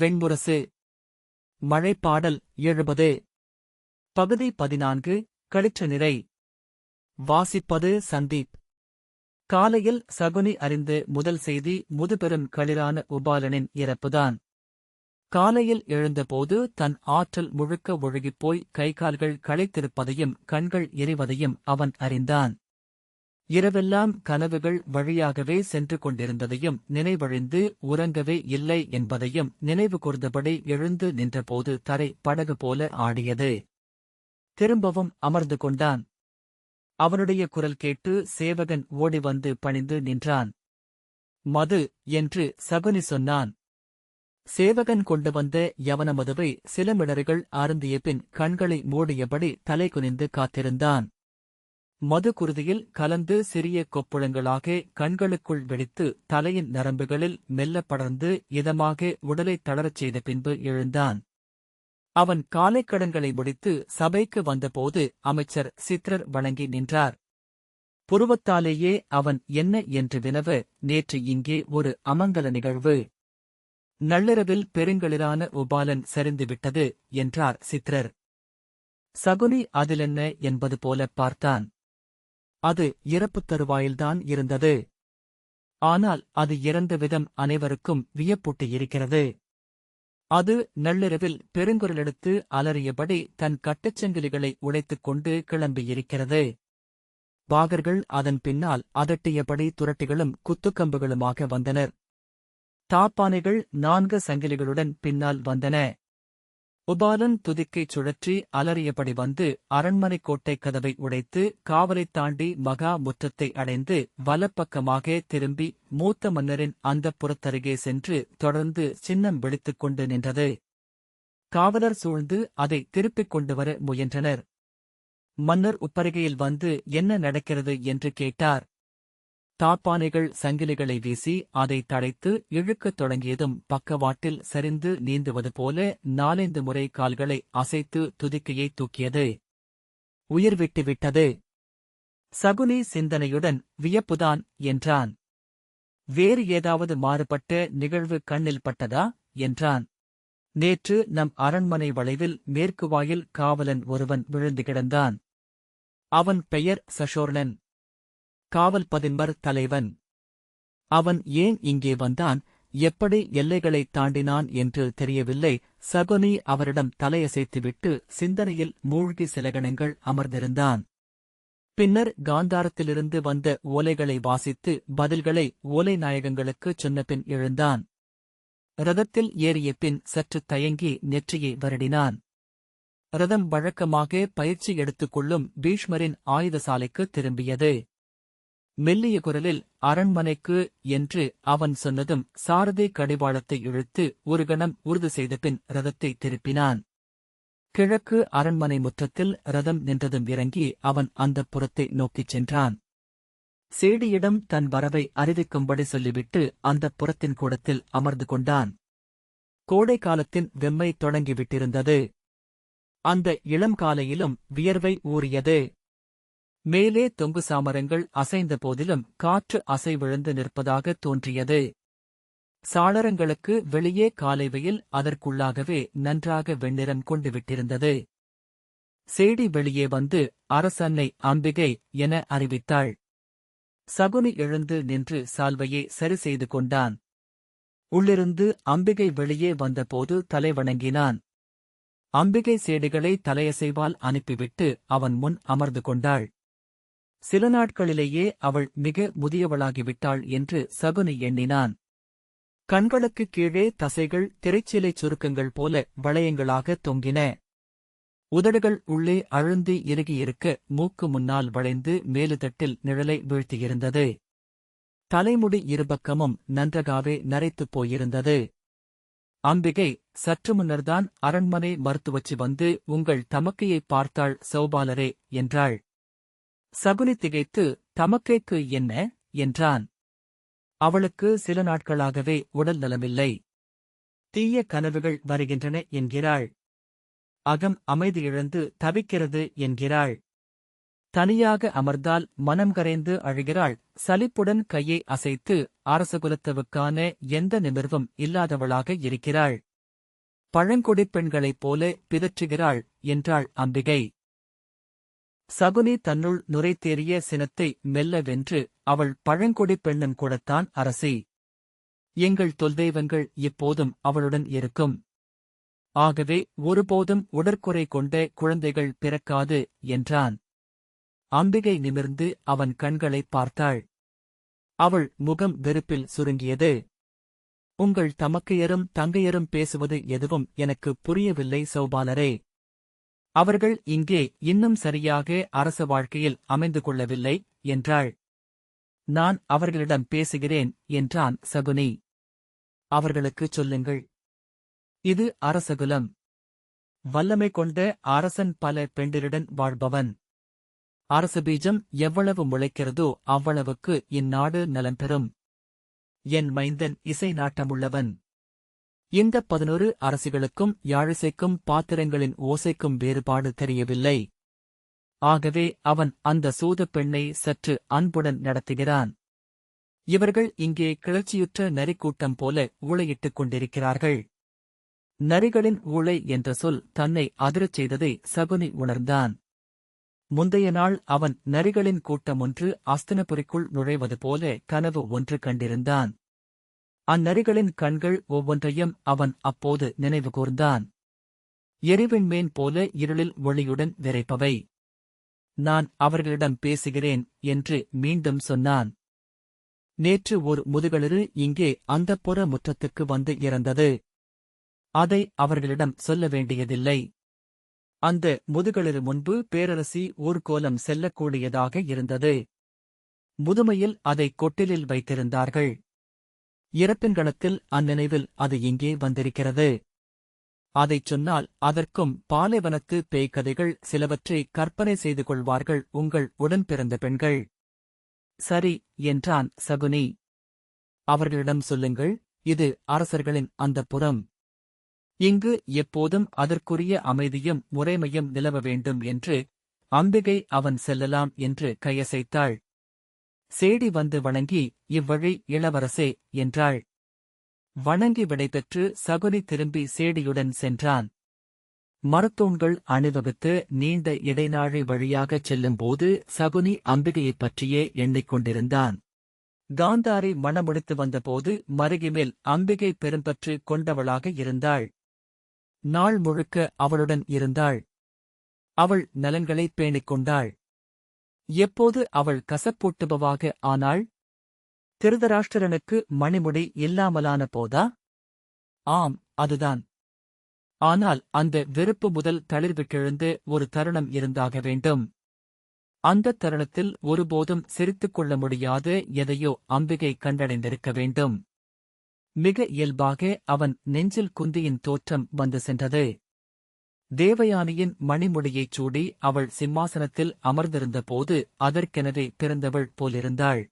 வெண்முரசு. மழைப்பாடல் 70. பகுதி 14. களிற்று நிறை. வாசிப்பது சந்தீப். காலையில் சகுனி அறிந்து முதல் செய்தி முதுபெரும் களிரான உபாலனின் இறப்புதான். காலையில் எழுந்தபோது தன் ஆற்றல் முழுக்க ஒழுகிப்போய் கைகால்கள் களைத்திருப்பதையும் கண்கள் எரிவதையும் அவன் அறிந்தான். இரவெல்லாம் கனவுகள் வழியாகவே சென்று கொண்டிருந்ததையும் நினைவழிந்து உறங்கவே இல்லை என்பதையும் நினைவு கூர்ந்தபடி எழுந்து நின்றபோது தரை படகு போல ஆடியது. திரும்பவும் அமர்ந்து கொண்டான். அவனுடைய குரல் கேட்டு சேவகன் ஓடிவந்து பணிந்து நின்றான். மது என்று சகுனி சொன்னான். சேவகன் கொண்டு வந்த யவன மதுவை சில மிடறுகள் அருந்திய பின் கண்களை மூடியபடி தலை குனிந்து காத்திருந்தான். மது குருதியில் கலந்து சிறிய கொப்புளங்களாக கண்களுக்குள் வெடித்து தலையின் நரம்புகளில் மெல்ல படர்ந்து இதமாக உடலை தளரச் செய்த பின்பு எழுந்தான். அவன் காலைக்கடன்களை முடித்து சபைக்கு வந்தபோது அமைச்சர் சித்ரர் வணங்கி நின்றார். புருவத்தாலேயே அவன் என்ன என்று வினவ, நேற்று இங்கே ஒரு அமங்கல நிகழ்வு. நள்ளிரவில் பெருங்களிரான உபாலன் சரிந்துவிட்டது என்றார் சித்ரர். சகுனி அதிலென்ன என்பது போல பார்த்தான். அது இறப்புத் தருவாயில்தான் இருந்தது. ஆனால் அது இறந்த விதம் அனைவருக்கும் வியப்பூட்டியிருக்கிறது. அது நள்ளிரவில் பெருங்குரலெடுத்து அலறியபடி தன் கட்டுச்சங்கிலிகளை உடைத்துக் கொண்டு கிளம்பியிருக்கிறது. பாகர்கள் அதன் பின்னால் அதட்டியபடி துரட்டிகளும் குத்துக்கம்புகளுமாக வந்தனர். தாப்பானைகள் 4 சங்கிலிகளுடன் பின்னால் வந்தன. உபாலன் துதிக்கைச் சுழற்றி அலறியபடி வந்து அரண்மனைக் கோட்டைக் கதவை உடைத்து காவலைத் தாண்டி மகா முற்றத்தை அடைந்து வலப்பக்கமாக திரும்பி மூத்த மன்னரின் அந்தப் புறத்தருகே சென்று தொடர்ந்து சின்னம் விழித்துக் கொண்டு நின்றது. காவலர் சூழ்ந்து அதை திருப்பிக் கொண்டு வர முயன்றனர். மன்னர் உப்பருகையில் வந்து என்ன நடக்கிறது என்று கேட்டார். தாப்பானைகள் சங்கிலிகளை வீசி அதை தடைத்து இழுக்கத் தொடங்கியதும் பக்கவாட்டில் சரிந்து நீந்துவது போல 4 முறை கால்களை அசைத்து துதிக்கையை தூக்கியது. உயிர் விட்டுவிட்டது. சகுனி சிந்தனையுடன் வியப்புதான் என்றான். வேறு ஏதாவது மாறுபட்ட நிகழ்வு கண்ணில் பட்டதா என்றான். நேற்று நம் அரண்மனை வளைவில் மேற்கு வாயில் காவலன் ஒருவன் விழுந்து கிடந்தான். அவன் பெயர் சஷோர்ணன், காவல் பதின்மர் தலைவன். அவன் ஏன் இங்கே வந்தான், எப்படி எல்லைகளைத் தாண்டினான் என்று தெரியவில்லை. சகுனி அவரிடம் தலையசைத்துவிட்டு சிந்தனையில் மூழ்கி சில கணங்கள் அமர்ந்திருந்தான். பின்னர் காந்தாரத்திலிருந்து வந்த ஓலைகளை வாசித்து பதில்களை ஓலை நாயகங்களுக்குச் சொன்னபின் எழுந்தான். ரதத்தில் ஏறிய பின் சற்று தயங்கி நெற்றியை வருடினான். ரதம் வழக்கமாக பயிற்சி எடுத்துக்கொள்ளும் பீஷ்மரின் ஆயுதசாலைக்கு திரும்பியது. மெல்லிய குரலில் அரண்மனைக்கு என்று அவன் சொன்னதும் சாரதி கடிவாளத்தை இழுத்து ஒரு கணம் உறுதி செய்த பின் ரதத்தை திருப்பினான். கிழக்கு அரண்மனை முற்றத்தில் ரதம் நின்றதும் இறங்கி அவன் அந்தப் புறத்தை நோக்கிச் சென்றான். சேடியிடம் தன் வரவை அறிவிக்கும்படி சொல்லிவிட்டு அந்தப் புறத்தின் கூடத்தில் அமர்ந்து கொண்டான். கோடை காலத்தின் வெம்மை தொடங்கிவிட்டிருந்தது. அந்த இளம் காலையிலும் வியர்வை ஊறியது. மேலே தொங்கு சாமரங்கள் அசைந்த போதிலும் காற்று அசைவிழந்து நிற்பதாக தோன்றியது. சாளரங்களுக்கு வெளியே காலை வெயில் அதற்குள்ளாகவே நன்றாக வெண்ணிறம் கொண்டு விட்டிருந்தது. சேடி வெளியே வந்து அரசன்னை அம்பிகை என அறிவித்தாள். சகுனி எழுந்து நின்று சால்வையை சரி செய்து கொண்டான். உள்ளிருந்து அம்பிகை வெளியே வந்தபோது தலை வணங்கினான். அம்பிகை சேடிகளை தலையசைவால் அனுப்பிவிட்டு அவன் முன் அமர்ந்து கொண்டாள். சில நாட்களிலேயே அவள் மிக முதியவளாகிவிட்டாள் என்று சகுனி எண்ணினான். கண்களுக்குக் கீழே தசைகள் திரைச்சீலைச் சுருக்கங்கள் போல வளையங்களாக தொங்கின. உதடுகள் உள்ளே அழுந்தி இறுகியிருக்க மூக்கு முன்னால் வளைந்து மேலுதட்டில் நிழலை வீழ்த்தியிருந்தது. தலைமுடி இருபக்கமும் நன்றாகவே நரைத்துப் போயிருந்தது. அம்பிகை சற்று முன்னர்தான் அரண்மனை மருத்துவச்சி வந்து உங்கள் தமக்கையைப் பார்த்தாள் சௌபாலரே என்றாள். சகுனி திகைத்து தமக்கைக்கு என்ன என்றான். அவளுக்கு சில நாட்களாகவே உடல் நலமில்லை. தீய கனவுகள் வருகின்றன என்கிறாள். அகம் அமைதியிழந்து தவிக்கிறது என்கிறாள். தனியாக அமர்ந்தால் மனம் கரைந்து அழுகிறாள். சலிப்புடன் கையை அசைத்து அரசகுலத்தவுக்கான எந்த நிமிர்வும் இல்லாதவளாக இருக்கிறாள். பழங்குடிப் பெண்களைப் போல பிதற்றுகிறாள் என்றாள் அம்பிகை. சகுனி தன்னுள் நுரைத்தேறிய சினத்தை மெல்ல வென்று, அவள் பழங்குடிப் பெண்ணும் கூடத்தான் அரசி. எங்கள் தொல்தெய்வங்கள் எப்போதும் அவளுடன் இருக்கும். ஆகவே ஒருபோதும் உடற்குறை கொண்ட குழந்தைகள் பிறக்காது என்றான். அம்பிகை நிமிர்ந்து அவன் கண்களைப் பார்த்தாள். அவள் முகம் வெறுப்பில் சுருங்கியது. உங்கள் தமக்கையரும் தங்கையரும் பேசுவது எதுவும் எனக்கு புரியவில்லை சௌபாலரே. அவர்கள் இங்கே இன்னும் சரியாக அரச வாழ்க்கையில் அமைந்து கொள்ளவில்லை என்றாள். நான் அவர்களிடம் பேசுகிறேன் என்றான் சகுனி. அவர்களுக்குச் சொல்லுங்கள். இது அரசகுலம். வல்லமை கொண்ட அரசன் பல பெண்டிருடன் வாழ்பவன். அரச பீஜம் எவ்வளவு முளைக்கிறதோ அவ்வளவுக்கு இந்நாடு நலம் பெறும். என் மைந்தன் இசை நாட்டமுள்ளவன். இந்த 11 அரசிகளுக்கும் யாழிசைக்கும் பாத்திரங்களின் ஓசைக்கும் வேறுபாடு தெரியவில்லை. ஆகவே அவன் அந்த சூதப் பெண்ணை சற்று அன்புடன் நடத்துகிறான். இவர்கள் இங்கே கிளர்ச்சியுற்ற நரிக்கூட்டம் போல ஊளையிட்டுக் கொண்டிருக்கிறார்கள். நரிகளின் ஊளை என்ற சொல் தன்னை அதிரச் செய்ததை சகுனி உணர்ந்தான். முந்தைய நாள் அவன் நரிகளின் கூட்டம் ஒன்று அஸ்தினபுரிக்குள் நுழைவது போல கனவு ஒன்று கண்டிருந்தான். அந்நரிகளின் கண்கள் ஒவ்வொன்றையும் அவன் அப்போது நினைவு கூர்ந்தான். எரிவிண்மீன் போல இருளில் ஒளியுடன் விரைப்பவை. நான் அவர்களிடம் பேசுகிறேன் என்று மீண்டும் சொன்னான். நேற்று ஒரு முதுகளிறு இங்கே அந்தப்புற முற்றத்துக்கு வந்து இறந்தது. அதை அவர்களிடம் சொல்ல வேண்டியதில்லை. அந்த முதுகளிறு முன்பு பேரரசி ஊர்கோலம் செல்லக்கூடியதாக இருந்தது. முதுமையில் அதை கொட்டிலில் வைத்திருந்தார்கள். இறப்பின்கணத்தில் அந்நினைவில் அது இங்கே வந்திருக்கிறது. அதைச் சொன்னால் அதற்கும் பாலைவனத்து பேய்க்கதைகள் சிலவற்றை கற்பனை செய்து கொள்வார்கள் உங்கள் உடன்பிறந்த பெண்கள். சரி என்றான் சகுனி. அவர்களிடம் சொல்லுங்கள், இது அரசர்களின் அந்தப்புறம். இங்கு எப்போதும் அதற்குரிய அமைதியும் முறைமையும் நிலவ வேண்டும் என்று அம்பிகை அவன் செல்லலாம் என்று கையசைத்தாள். சேடி வந்து வணங்கி, இவ்வழி இளவரசே என்றாள். வணங்கி விடைபெற்று சகுனி திரும்பி சேடியுடன் சென்றான். மரத்தூண்கள் அணிவகுத்து நீண்ட இடைநாழி வழியாகச் செல்லும்போது சகுனி அம்பிகையைப் பற்றியே எண்ணிக்கொண்டிருந்தான். காந்தாரி மணமுடித்து வந்தபோது மருகிமேல் அம்பிகை பெரும்பற்று கொண்டவளாக இருந்தாள். நாள் முழுக்க அவளுடன் இருந்தாள். அவள் நலன்களைப் பேணிக் கொண்டாள். எப்போது அவள் கசப்பூட்டுபவாக ஆனாள்? திருதராஷ்டிரனுக்கு மணிமுடி இல்லாமலான போதா? ஆம், அதுதான். ஆனால் அந்த வெறுப்பு முதல் தளிர்விட்டெழுந்து ஒரு தருணம் இருந்தாக வேண்டும். அந்தத் தருணத்தில் ஒருபோதும் சிரித்துக் கொள்ள முடியாத எதையோ அம்பிகை கண்டடைந்திருக்க வேண்டும். மிக இயல்பாக அவன் நெஞ்சில் குந்தியின் தோற்றம் வந்து சென்றது. தேவயானியின் மணிமுடியைச் சூடி அவள் சிம்மாசனத்தில் அமர்ந்திருந்தபோது அதற்கெனவே பிறந்தவள் போலிருந்தாள்.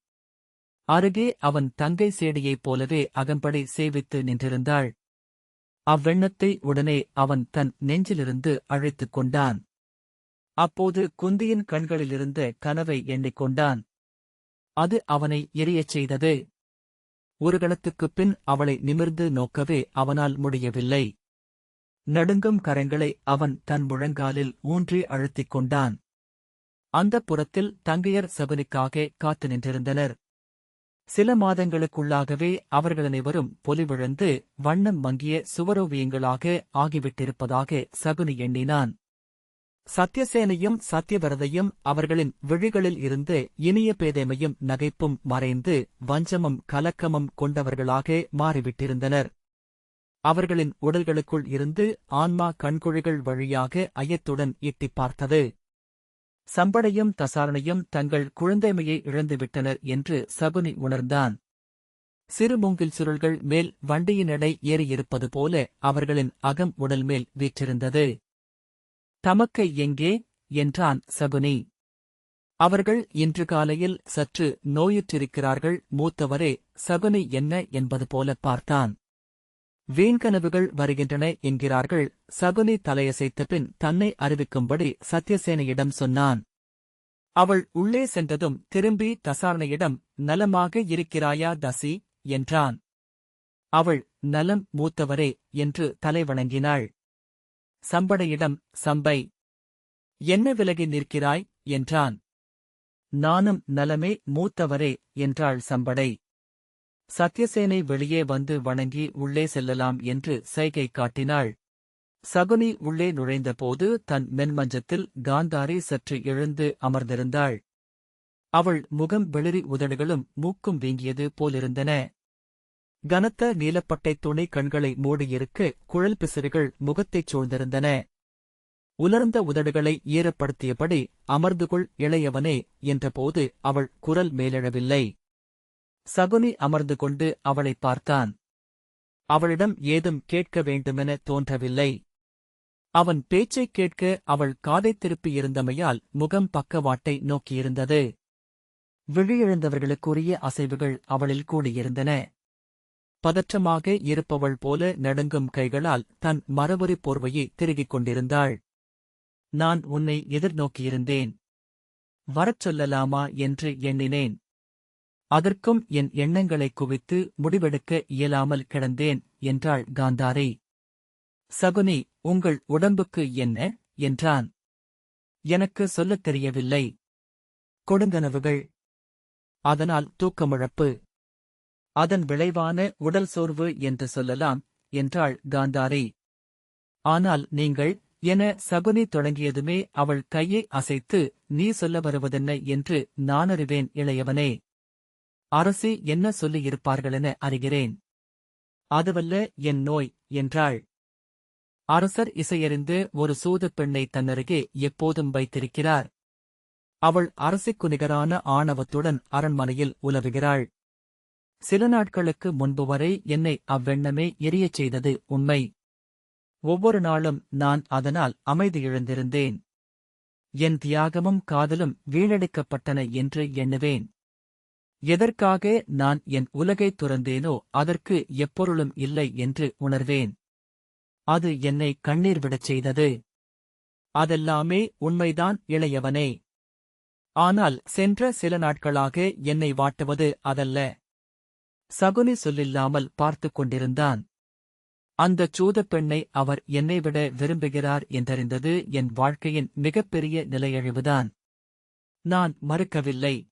அருகே அவன் தங்கை சேடியைப் போலவே அகம்படி சேவித்து நின்றிருந்தாள். அவ்வெண்ணத்தை உடனே அவன் தன் நெஞ்சிலிருந்து அழைத்துக் கொண்டான். அப்போது குந்தியின் கண்களிலிருந்த கனவை எண்ணிக்கொண்டான். அது அவனை எரியச் செய்தது. ஒரு கணத்துக்குப் பின் அவளை நிமிர்ந்து நோக்கவே அவனால் முடியவில்லை. நடுங்கும் கரங்களை அவன் தன் முழங்காலில் ஊன்றி அழுத்திக் கொண்டான். அந்தப் புறத்தில் தங்கையர் சகுனிக்காக காத்து நின்றிருந்தனர். சில மாதங்களுக்குள்ளாகவே அவர்களனைவரும் பொலிவிழந்து வண்ணம் மங்கிய சுவரோவியங்களாக ஆகிவிட்டிருப்பதாக சகுனி எண்ணினான். சத்யசேனையும் சத்யவரதையும் அவர்களின் விழிகளில் இருந்து இனிய பேதைமையும் நகைப்பும் மறைந்து வஞ்சமும் கலக்கமும் கொண்டவர்களாக மாறிவிட்டிருந்தனர். அவர்களின் உடல்களுக்குள் இருந்து ஆன்மா கண்குழிகள் வழியாக ஐயத்துடன் எட்டிப் பார்த்தது. சம்படையும் தசாரணையும் தங்கள் குழந்தைமையை இழந்துவிட்டனர் என்று சகுனி உணர்ந்தான். சிறு மூங்கில் சுருள்கள் மேல் வண்டியின் எடை ஏறியிருப்பது போல அவர்களின் அகம் உடல் மேல் வீற்றிருந்தது. தமக்கை எங்கே என்றான் சகுனி. அவர்கள் இன்று காலையில் சற்று நோயுற்றிருக்கிறார்கள் மூத்தவரே. சகுனி என்ன என்பது போல பார்த்தான். வீண்கனவுகள் வருகின்றன என்கிறார்கள். சகுனி தலையசைத்தபின் தன்னை அறிவிக்கும்படி சத்யசேனையிடம் சொன்னான். அவள் உள்ளே சென்றதும் திரும்பி தசாரணையிடம், நலமாக இருக்கிறாயா தசி என்றான். அவள், நலம் மூத்தவரே என்று தலைவணங்கினாள். சம்படையிடம், சம்பை, என்ன விலகி நிற்கிறாய் என்றான். நானும் நலமே மூத்தவரே என்றாள் சம்படை. சத்யசேனை வெளியே வந்து வணங்கி உள்ளே செல்லலாம் என்று சைகை காட்டினாள். சகுனி உள்ளே நுழைந்தபோது தன் மென்மஞ்சத்தில் காந்தாரி சற்று எழுந்து அமர்ந்திருந்தாள். அவள் முகம் வெளிரி, உதடுகளும் மூக்கும் வீங்கியது போலிருந்தன. கனத்த நீலப்பட்டை துணி கண்களை மூடியிருக்க குழல் பிசிறுகள் முகத்தைச் சூழ்ந்திருந்தன. உலர்ந்த உதடுகளை ஈரப்படுத்தியபடி, அமர்ந்துகொள் இளையவனே என்றபோது அவள் குரல் மேலெழவில்லை. சகுனி அமர்ந்து கொண்டு அவளை பார்த்தான். அவளிடம் ஏதும் கேட்க வேண்டுமென தோன்றவில்லை. அவன் பேச்சைக் கேட்க அவள் காதைத் திருப்பியிருந்தமையால் முகம் பக்கவாட்டை நோக்கியிருந்தது. விழியெழுந்தவர்களுக்குரிய அசைவுகள் அவளில் கூடியிருந்தன. பதற்றமாக இருப்பவள் போல நடுங்கும் கைகளால் தன் மரபுரி போர்வையை திருகிக் கொண்டிருந்தாள். நான் உன்னை எதிர்நோக்கியிருந்தேன். வரச் சொல்லலாமா என்று எண்ணினேன். அதற்கும் என் எண்ணங்களைக் குவித்து முடிவெடுக்க இயலாமல் கிடந்தேன் என்றாள் காந்தாரி. சகுனி, உங்கள் உடம்புக்கு என்ன என்றான். எனக்கு சொல்லத் தெரியவில்லை. கொடுங்கனவுகள். அதனால் தூக்கமிழப்பு. அதன் விளைவான உடல் சோர்வு என்று சொல்லலாம் என்றாள் காந்தாரி. ஆனால் நீங்கள் என சகுனி தொடங்கியதுமே அவள் கையை அசைத்து, நீ சொல்ல வருவதென்ன என்று நானறிவேன் இளையவனே. அரசி என்ன சொல்லியிருப்பார்களென அறிகிறேன். அதுவல்ல என் நோய் என்றாள். அரசர் இசையறிந்து ஒரு சூதுப் பெண்ணை தன்னருகே எப்போதும் வைத்திருக்கிறார். அவள் அரசிக்கு நிகரான ஆணவத்துடன் அரண்மனையில் உலவுகிறாள். சில நாட்களுக்கு முன்பு வரை என்னை அவ்வெண்ணமே எரியச் செய்தது உண்மை. ஒவ்வொரு நாளும் நான் அதனால் அமைதியிழந்திருந்தேன். என் தியாகமும் காதலும் வீணடிக்கப்பட்டன என்று எண்ணுவேன். எதற்காக நான் என் உலகைத் துறந்தேனோ அதற்கு எப்பொருளும் இல்லை என்று உணர்வேன். அது என்னை கண்ணீர் விடச் செய்தது. அதெல்லாமே உண்மைதான் இளையவனே. ஆனால் சென்ற சில நாட்களாக என்னை வாட்டுவது அதல்ல. சகுனி சொல்லில்லாமல் பார்த்துக் கொண்டிருந்தான். அந்தச் சூதப் பெண்ணை அவர் என்னை விட விரும்புகிறார் என்றறிந்தது என் வாழ்க்கையின் மிகப்பெரிய நிலையழிவுதான். நான் மறுக்கவில்லை.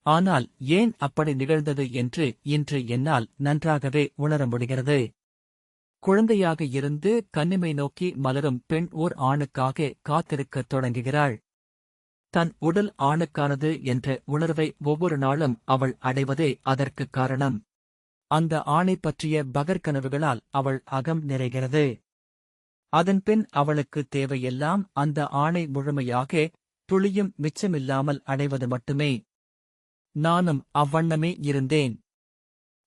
ஆனால் ஏன் அப்படி நிகழ்ந்தது என்று இன்று என்னால் நன்றாகவே உணர முடிகிறது. குழந்தையாக இருந்து கன்னிமை நோக்கி மலரும் பெண் ஓர் ஆணுக்காக காத்திருக்கத் தொடங்குகிறாள். தன் உடல் ஆணுக்கானது என்ற உணர்வை ஒவ்வொரு நாளும் அவள் அடைவதே அதற்குக் காரணம். அந்த ஆணைப் பற்றிய பகற்கனவுகளால் அவள் அகம் நிறைகிறது. அதன்பின் அவளுக்குத் தேவையெல்லாம் அந்த ஆணை முழுமையாக, துளியும் மிச்சமில்லாமல் அடைவது மட்டுமே. நானும் அவ்வண்ணமே இருந்தேன்.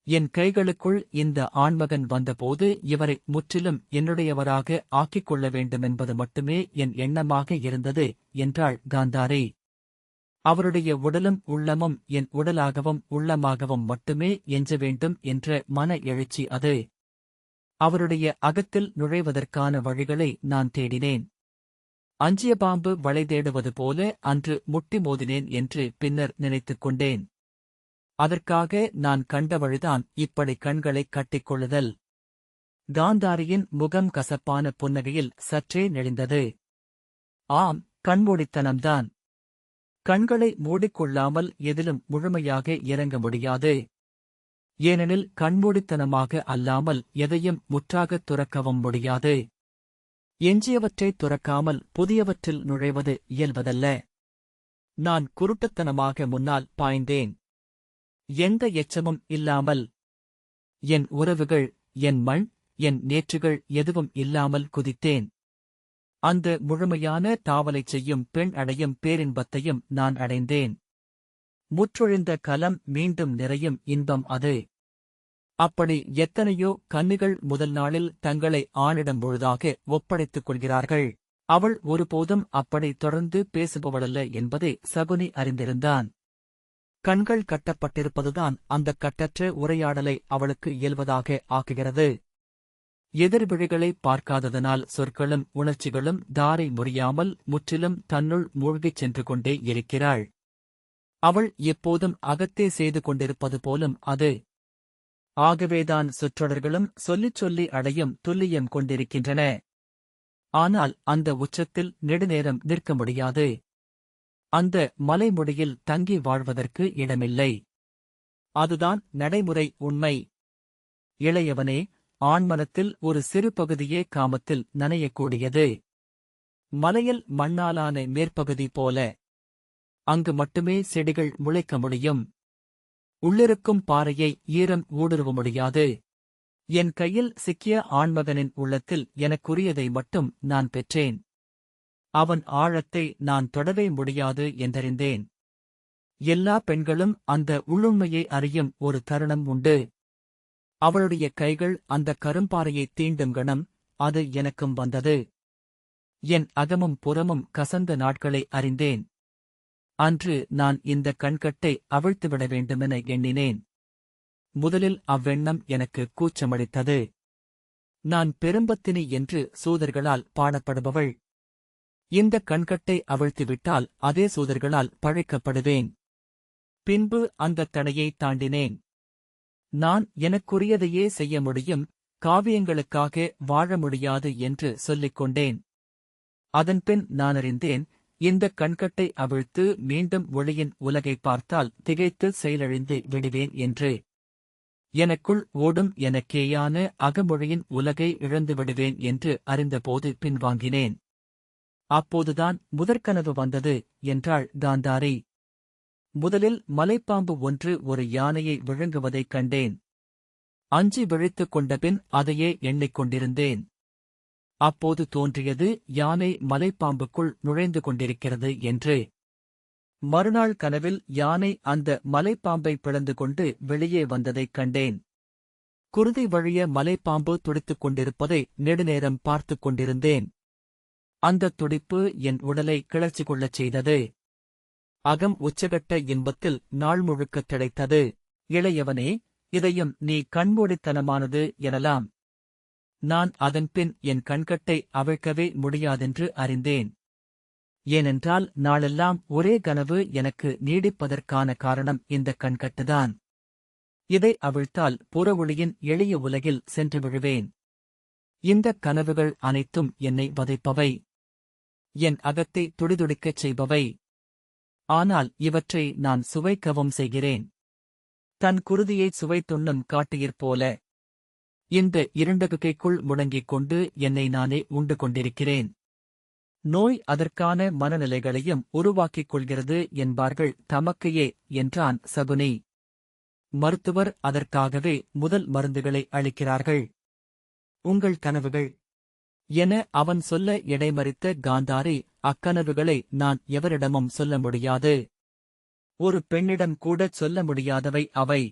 என் கைகளுக்குள் இந்த ஆண்மகன் வந்தபோது இவரை முற்றிலும் என்னுடையவராக ஆக்கிக் கொள்ள வேண்டுமென்பது மட்டுமே என் எண்ணமாக இருந்தது என்றாள் காந்தாரி. அவருடைய உடலும் உள்ளமும் என் உடலாகவும் உள்ளமாகவும் மட்டுமே எஞ்ச வேண்டும் என்ற மன எழுச்சி அது. அவருடைய அகத்தில் நுழைவதற்கான வழிகளை நான் தேடினேன். அஞ்சிய பாம்பு வளை தேடுவது போல அன்று முட்டி மோதினேன் என்று பின்னர் நினைத்துக் கொண்டேன். அதற்காக நான் கண்ட வழிதான் இப்படி கண்களைக் கட்டிக்கொள்ளுதல். காந்தாரியின் முகம் கசப்பான புன்னகையில் சற்றே நெளிந்தது. ஆம், கண்மூடித்தனம்தான். கண்களை மூடிக்கொள்ளாமல் எதிலும் முழுமையாக இறங்க முடியாது. ஏனெனில் கண்மூடித்தனமாக அல்லாமல் எதையும் முற்றாகத் துறக்கவும் முடியாது. எஞ்சியவற்றைத் துறக்காமல் புதியவற்றில் நுழைவது இயல்பதல்ல. நான் குருட்டுத்தனமாக முன்னால் பாய்ந்தேன். எந்த எச்சமும் இல்லாமல். என் உறவுகள், என் மண், என் நேற்றுகள் எதுவும் இல்லாமல் குதித்தேன். அந்த முழுமையான தாவலைச் செய்யும் பெண் அடையும் பேரின்பத்தையும் நான் அடைந்தேன். முற்றொழிந்த கலம் மீண்டும் நிறையும் இன்பம் அது. அப்படி எத்தனையோ கன்னிகள் முதல் நாளில் தங்களை ஆணிடம் முழுதாக ஒப்படைத்துக் கொள்கிறார்கள். அவள் ஒருபோதும் அப்படி தொடர்ந்து பேசுபவளல்ல என்பதை சகுனி அறிந்திருந்தான். கண்கள் கட்டப்பட்டிருப்பதுதான் அந்தக் கட்டற்ற உரையாடலை அவளுக்கு இயல்வதாக ஆக்குகிறது. எதிர்விழிகளை பார்க்காததனால் சொற்களும் உணர்ச்சிகளும் தாரை முறியாமல் முற்றிலும் தன்னுள் மூழ்கிச் சென்று கொண்டே இருக்கிறாள். அவள் எப்போதும் அகத்தே செய்து கொண்டிருப்பது போலும் அது. ஆகவேதான் சொற்றொடர்களும் சொல்லிச் சொல்லி அடையும் துல்லியம் கொண்டிருக்கின்றன. ஆனால் அந்த உச்சத்தில் நெடுநேரம் நிற்க முடியாது. அந்த மலைமுடியில் தங்கி வாழ்வதற்கு இடமில்லை. அதுதான் நடைமுறை உண்மை. இளையவனே, ஆண்மனத்தில் ஒரு சிறு பகுதியே காமத்தில் நனையக்கூடியது. மலையில் மண்ணாலான மேற்பகுதி போல. அங்கு மட்டுமே செடிகள் முளைக்க முடியும். உள்ளிருக்கும் பாறையை ஈரம் ஊடுருவ முடியாது. என் கையில் சிக்கிய ஆண்மகனின் உள்ளத்தில் எனக்குரியதை மட்டும் நான் பெற்றேன். அவன் ஆழத்தை நான் தொடவே முடியாது என்றறிந்தேன். எல்லா பெண்களும் அந்த உள்ளுண்மையை அறியும் ஒரு தருணம் உண்டு. அவளுடைய கைகள் அந்த கரும்பாறையை தீண்டும் கணம், அது எனக்கும் வந்தது. என் அகமும் புறமும் கசந்த நாட்களை அறிந்தேன். அன்று நான் இந்த கண்கட்டை அவிழ்த்துவிட வேண்டுமென எண்ணினேன். முதலில் அவ்வெண்ணம் எனக்கு கூச்சமளித்தது. நான் பெரும்பத்தினி என்று சூதர்களால் பாடப்படுபவள். இந்த கண்கட்டை அவிழ்த்துவிட்டால் அதே சூதர்களால் பழைக்கப்படுவேன். பின்பு அந்த தடையை தாண்டினேன். நான் எனக்குரியதையே செய்ய முடியும், காவியங்களுக்காக வாழ முடியாது என்று சொல்லிக் கொண்டேன். அதன்பின் நான் அறிந்தேன், இந்த கண்கட்டை அவிழ்த்து மீண்டும் ஒளியின் உலகை பார்த்தால் திகைத்து செயலிழந்து விடுவேன் என்று. எனக்குள் ஓடும் எனக்கேயான அகமொழியின் உலகை இழந்து விடுவேன் என்று அறிந்தபோது பின்வாங்கினேன். அப்போதுதான் முதற்கனவு வந்தது என்றாள் காந்தாரி. முதலில் மலைப்பாம்பு ஒன்று ஒரு யானையை விழுங்குவதைக் கண்டேன். அஞ்சி விழித்துக் கொண்டபின் அதையே எண்ணிக்கொண்டிருந்தேன். அப்போது தோன்றியது யானை மலைப்பாம்புக்குள் நுழைந்து கொண்டிருக்கிறது என்று. மறுநாள் கனவில் யானை அந்த மலைப்பாம்பை பிளந்து கொண்டு வெளியே வந்ததைக் கண்டேன். குருதி வழிய மலைப்பாம்பு துடித்துக் கொண்டிருப்பதை நெடுநேரம் பார்த்துக் கொண்டிருந்தேன். அந்தத் துடிப்பு என் உடலை கிளர்ச்சி கொள்ளச் செய்தது. அகம் உச்சகட்ட இன்பத்தில் நாள் முழுக்கத் திளைத்தது. இளையவனே, இதையும் நீ கண்மூடித்தனமானது எனலாம். நான் அதன்பின் என் கண்கட்டை அவிழ்க்கவே முடியாதென்று அறிந்தேன். ஏனென்றால் நாளெல்லாம் ஒரே கனவு எனக்கு நீடிப்பதற்கான காரணம் இந்த கண்கட்டுதான். இதை அவிழ்த்தால் புற ஒளியின் எளிய உலகில் சென்று விழுவேன். இந்தக் கனவுகள் அனைத்தும் என்னை வதைப்பவை. என் அகத்தை துடிதுடிக்கச் செய்பவை. ஆனால் இவற்றை நான் சுவைக்கவும் செய்கிறேன். தன் குருதியை சுவைத்துண்ணும் காட்டியிற்போல. இந்த இருண்டகுகைக்குள் முடங்கிக் கொண்டு என்னை நானே உண்டு கொண்டிருக்கிறேன். நோய் அதற்கான மனநிலைகளையும் உருவாக்கிக் கொள்கிறது என்பார்கள் தமக்கையே என்றான் சகுனி. மருத்துவர் அதற்காகவே முதல் மருந்துகளை அளிக்கிறார்கள். உங்கள் கனவுகள் என அவன் சொல்ல இடைமறித்த காந்தாரி, அக்கனவுகளை நான் எவரிடமும் சொல்ல முடியாது. ஒரு பெண்ணிடம் கூடச் சொல்ல முடியாதவை அவை.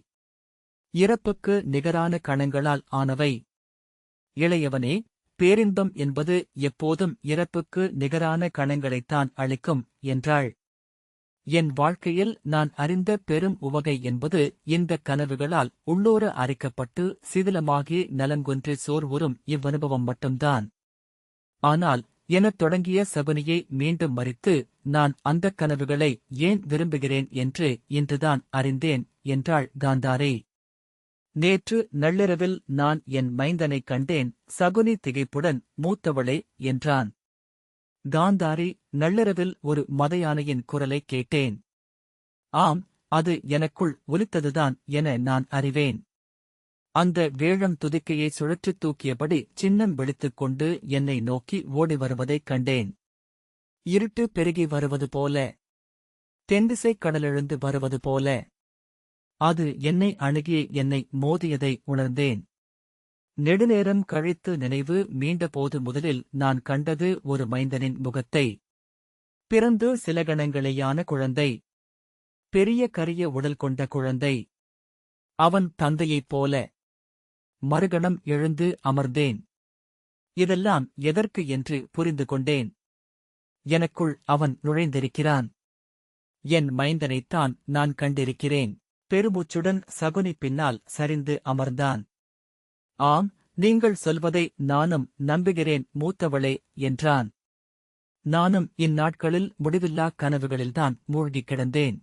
இறப்புக்கு நிகரான கணங்களால் ஆனவை. இளையவனே, பேரின்பம் என்பது எப்போதும் இறப்புக்கு நிகரான கணங்களைத்தான் அளிக்கும் என்றாள். என் வாழ்க்கையில் நான் அறிந்த பெரும் உவகை என்பது இந்தக் கனவுகளால் உள்ளோர அரிக்கப்பட்டு சிதிலமாகி நலங்குன்றி சோர்வுறும் இவ்வனுபவம் மட்டும்தான். ஆனால் எனத் தொடங்கிய சகுனியை மீண்டும் மறித்து நான் அந்தக் கனவுகளை ஏன் விரும்புகிறேன் என்று இன்றுதான் அறிந்தேன் என்றாள் காந்தாரி. நேற்று நள்ளிரவில் நான் என் மைந்தனைக் கண்டேன். சகுனி திகைப்புடன், மூத்தவளே என்றான். காந்தாரி, நள்ளிரவில் ஒரு மதயானையின் குரலைக் கேட்டேன். ஆம், அது எனக்குள் ஒலித்ததுதான் என நான் அறிவேன். அந்த வேழம் துதிக்கையை சுழற்றித் தூக்கியபடி சின்னம் விழித்துக் கொண்டு என்னை நோக்கி ஓடி வருவதைக் கண்டேன். இருட்டு பெருகி வருவது போல. தென்திசைக் கடலெழுந்து வருவது போல. அது என்னை அணுகி என்னை மோதியதை உணர்ந்தேன். நெடுநேரம் கழித்து நினைவு மீண்டபோது முதலில் நான் கண்டது ஒரு மைந்தனின் முகத்தை. பிறந்து சில கணங்களேயான குழந்தை. பெரிய கரிய உடல் கொண்ட குழந்தை. அவன் தந்தையைப் போல. மறுகணம் எழுந்து அமர்ந்தேன். இதெல்லாம் எதற்கு என்று புரிந்து கொண்டேன். எனக்குள் அவன் நுழைந்திருக்கிறான். என் மைந்தனைத்தான் நான் கண்டிருக்கிறேன். பெருமூச்சுடன் சகுனி பின்னால் சரிந்து அமர்ந்தான். ஆம், நீங்கள் சொல்வதை நானும் நம்புகிறேன் மூத்தவளே என்றான். நானும் இந்நாட்களில் முடிவில்லாக் கனவுகளில்தான் மூழ்கிக் கிடந்தேன்.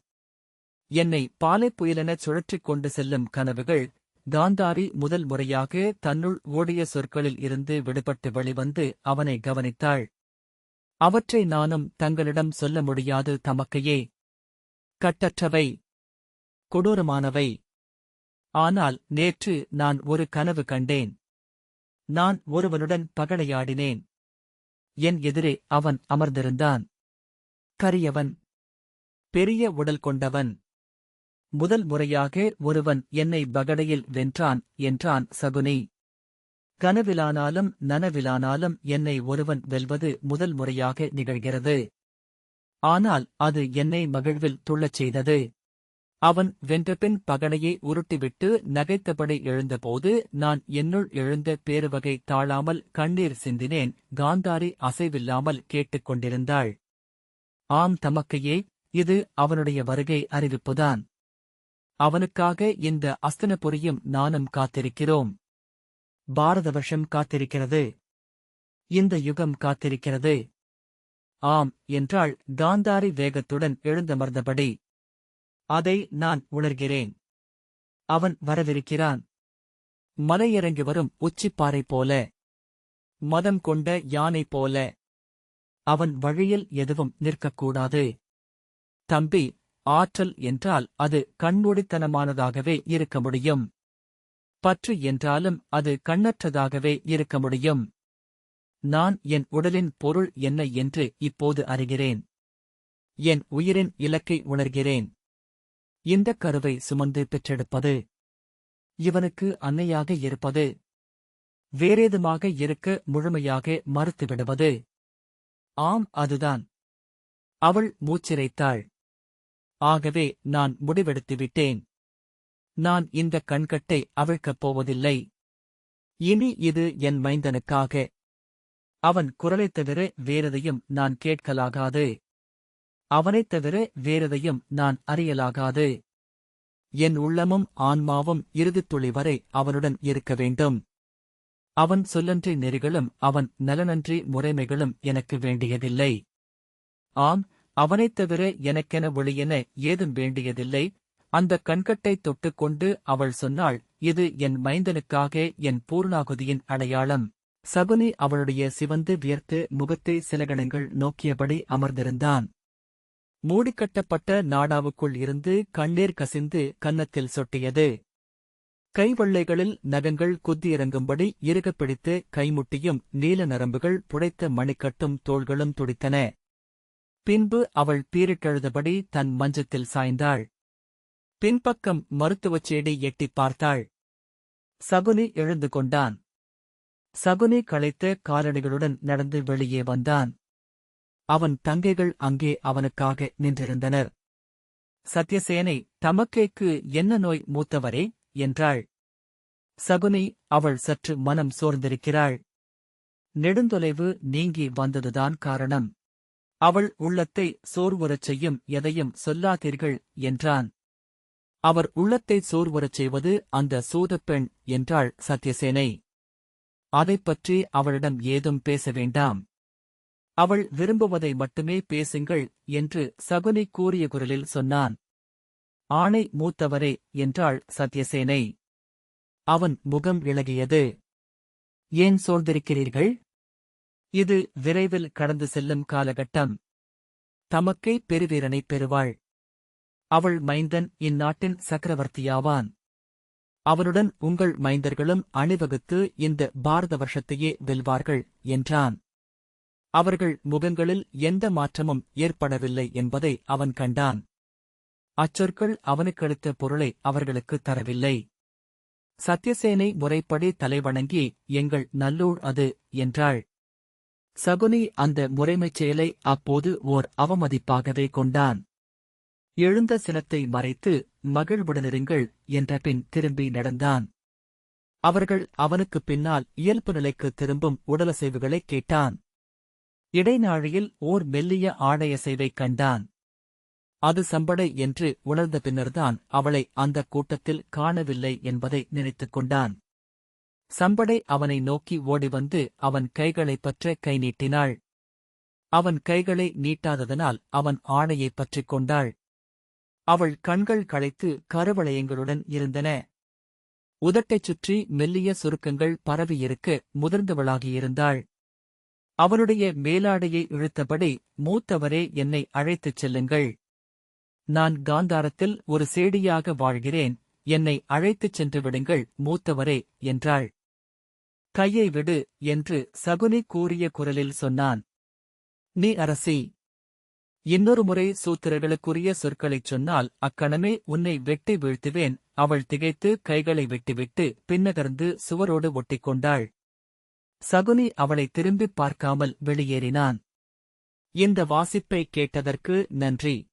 என்னை பாலைப் புயலெனச் சுழற்றிக் கொண்டு செல்லும் கனவுகள், காந்தாரி முதல் முறையாக தன்னுள் ஓடிய சொற்களில் இருந்து விடுபட்டு வெளிவந்து அவனை கவனித்தாள். அவற்றை நானும் தங்களிடம் சொல்ல முடியாது தமக்கையே. கட்டற்றவை, கொடூரமானவை. ஆனால் நேற்று நான் ஒரு கனவு கண்டேன். நான் ஒருவனுடன் பகடையாடினேன். என் எதிரே அவன் அமர்ந்திருந்தான். கரியவன், பெரிய உடல் கொண்டவன். முதல் முறையாக ஒருவன் என்னை பகடையில் வென்றான் என்றான் சகுனி. கனவிலானாலும் நனவிலானாலும் என்னை ஒருவன் வெல்வது முதல் முறையாக நிகழ்கிறது. ஆனால் அது என்னை மகிழ்வில் துள்ளச் செய்தது. அவன் வென்றபின் பகடையை உருட்டிவிட்டு நகைத்தபடி எழுந்தபோது நான் என்னுள் எழுந்த பேருவகை தாழாமல் கண்ணீர் சிந்தினேன். காந்தாரி அசைவில்லாமல் கேட்டுக்கொண்டிருந்தாள். ஆம் தமக்கையே, இது அவனுடைய வருகை அறிவிப்புதான். அவனுக்காக இந்த அஸ்தனபுரியும் நானும் காத்திருக்கிறோம். பாரத வருஷம் காத்திருக்கிறது. இந்த யுகம் காத்திருக்கிறது. ஆம் என்றாள் காந்தாரி வேகத்துடன் எழுந்தமர்ந்தபடி. அதை நான் உணர்கிறேன். அவன் வரவிருக்கிறான். மலையிறங்கி வரும் உச்சிப்பாறை போல, மதம் கொண்ட யானை போல. அவன் வழியில் எதுவும் நிற்கக்கூடாது. தம்பி, ஆற்றல் என்றால் அது கண்மூடித்தனமானதாகவே இருக்க முடியும். பற்று என்றாலும் அது கண்ணற்றதாகவே இருக்க முடியும். நான் என் உடலின் பொருள் என்ன என்று இப்போது அறிகிறேன். என் உயிரின் இலக்கை உணர்கிறேன். இந்தக் கருவை சுமந்து பெற்றெடுப்பது, இவனுக்கு அன்னையாக இருப்பது, வேறேதுமாக இருக்க முழுமையாக மறுத்துவிடுவது. ஆம், அதுதான். அவள் மூச்சிரைத்தாள். ஆகவே நான் முடிவெடுத்துவிட்டேன். நான் இந்த கண்கட்டை அவிழ்க்கப் போவதில்லை. இனி இது என் மைந்தனுக்காக. அவன் குரலைத் தவிர வேறெதையும் நான் கேட்கலாகாது. அவனைத் தவிர வேறெதையும் நான் அறியலாகாது. என் உள்ளமும் ஆன்மாவும் இறுதித் துளி வரை அவனுடன் இருக்க வேண்டும். அவன் சொல்லன்றி நெறிகளும் அவன் நலனன்றி முறைமைகளும் எனக்கு வேண்டியதில்லை. ஆம், அவனைத் தவிர எனக்கென ஒளியென ஏதும் வேண்டியதில்லை. அந்தக் கண்கட்டைத் தொட்டுக்கொண்டு அவள் சொன்னாள், இது என் மைந்தனுக்காக என் பூர்ணாகுதியின் அடையாளம். சகுனி அவளுடைய சிவந்து வியர்த்து முகத்தை சில கணங்கள் நோக்கியபடி அமர்ந்திருந்தான். மூடிக்கட்டப்பட்ட நாடாவுக்குள் இருந்து கண்ணீர் கசிந்து கன்னத்தில் சொட்டியது. கைவெள்ளைகளில் நகங்கள் குத்தியிறங்கும்படி இறுகப் பிடித்து கைமுட்டியும் நீல நரம்புகள் புடைத்த மணிக்கட்டும் தோள்களும் துடித்தன. பின்பு அவள் பீரிட்டெழுதபடி தன் மஞ்சத்தில் சாய்ந்தாள். பின்பக்கம் மருத்துவச் சேடி எட்டிப் பார்த்தாள். சகுனி எழுந்து கொண்டான். சகுனி களைத்த காலடிகளுடன் நடந்து வெளியே வந்தான். அவன் தங்கைகள் அங்கே அவனுக்காக நின்றிருந்தனர். சத்யசேனை, தமக்கைக்கு என்ன நோய் மூத்தவரே? என்றாள். சகுனி, அவள் சற்று மனம் சோர்ந்திருக்கிறாள். நெடுந்தொலைவு நீங்கி வந்ததுதான் காரணம். அவள் உள்ளத்தை சோர்வுறச் செய்யும் எதையும் சொல்லாதீர்கள் என்றான். அவர் உள்ளத்தை சோர்வுறச் செய்வது அந்த சூதப்பெண் என்றாள் சத்யசேனை. அதைப்பற்றி அவளிடம் ஏதும் பேச வேண்டாம். அவள் விரும்புவதை மட்டுமே பேசுங்கள் என்று சகுனி கூறிய குரலில் சொன்னான். ஆணை மூத்தவரே என்றாள் சத்யசேனை. அவன் முகம் இளகியது. ஏன் சோர்ந்திருக்கிறீர்கள்? இது விரைவில் கடந்து செல்லும் காலகட்டம். தமக்கை பெருவீரனைப் பெறுவாள். அவள் மைந்தன் இந்நாட்டின் சக்கரவர்த்தியாவான். அவனுடன் உங்கள் மைந்தர்களும் அணிவகுத்து இந்த பாரத வருஷத்தையே வெல்வார்கள் என்றான். அவர்கள் முகங்களில் எந்த மாற்றமும் ஏற்படவில்லை என்பதை அவன் கண்டான். அச்சொற்கள் அவனுக்களித்த பொருளை அவர்களுக்கு தரவில்லை. சத்யசேனை முறைப்படி தலைவணங்கி, எங்கள் நல்லூர் அது என்றாள். சகுனி அந்த முறைமைச் செயலை அப்போது ஓர் அவமதிப்பாகவே கொண்டான். எழுந்த சினத்தை மறைத்து மகிழ்வுடனிருங்கள் என்ற பின் திரும்பி நடந்தான். அவர்கள் அவனுக்குப் பின்னால் இயல்பு நிலைக்கு திரும்பும் உடலசைவுகளைக் கேட்டான். இடைநாழியில் ஓர் மெல்லிய ஆடையசைவைக் கண்டான். அது சம்படை என்று உணர்ந்த பின்னர்தான் அவளை அந்தக் கூட்டத்தில் காணவில்லை என்பதை நினைத்துக் கொண்டான். சம்படை அவனை நோக்கி ஓடிவந்து அவன் கைகளைப் பற்ற கை நீட்டினாள். அவன் கைகளை நீட்டாததனால் அவன் ஆடையைப் பற்றிக் கொண்டாள். அவள் கண்கள் களைத்து கருவளையங்களுடன் இருந்தன. உதட்டைச் சுற்றி மெல்லிய சுருக்கங்கள் பரவியிருக்க முதிர்ந்தவளாகியிருந்தாள். அவனுடைய மேலாடையை இழுத்தபடி, மூத்தவரே, என்னை அழைத்துச் செல்லுங்கள். நான் காந்தாரத்தில் ஒரு சேடியாக வாழ்கிறேன், என்னை அழைத்துச் சென்று விடுங்கள் மூத்தவரே என்றாள். கையை விடு என்று சகுனி கூறிய குரலில் சொன்னான். நீ அரசி. இன்னொரு முறை சூத்திரர்களுக்குரிய சொற்களைச் சொன்னால் அக்கணமே உன்னை வெட்டி வீழ்த்துவேன். அவள் திகைத்து கைகளை வெட்டிவிட்டு பின்னகர்ந்து சுவரோடு ஒட்டிக்கொண்டாள். சகுனி அவளை திரும்பிப் பார்க்காமல் வெளியேறினான். இந்த வாசிப்பை கேட்டதற்கு நன்றி.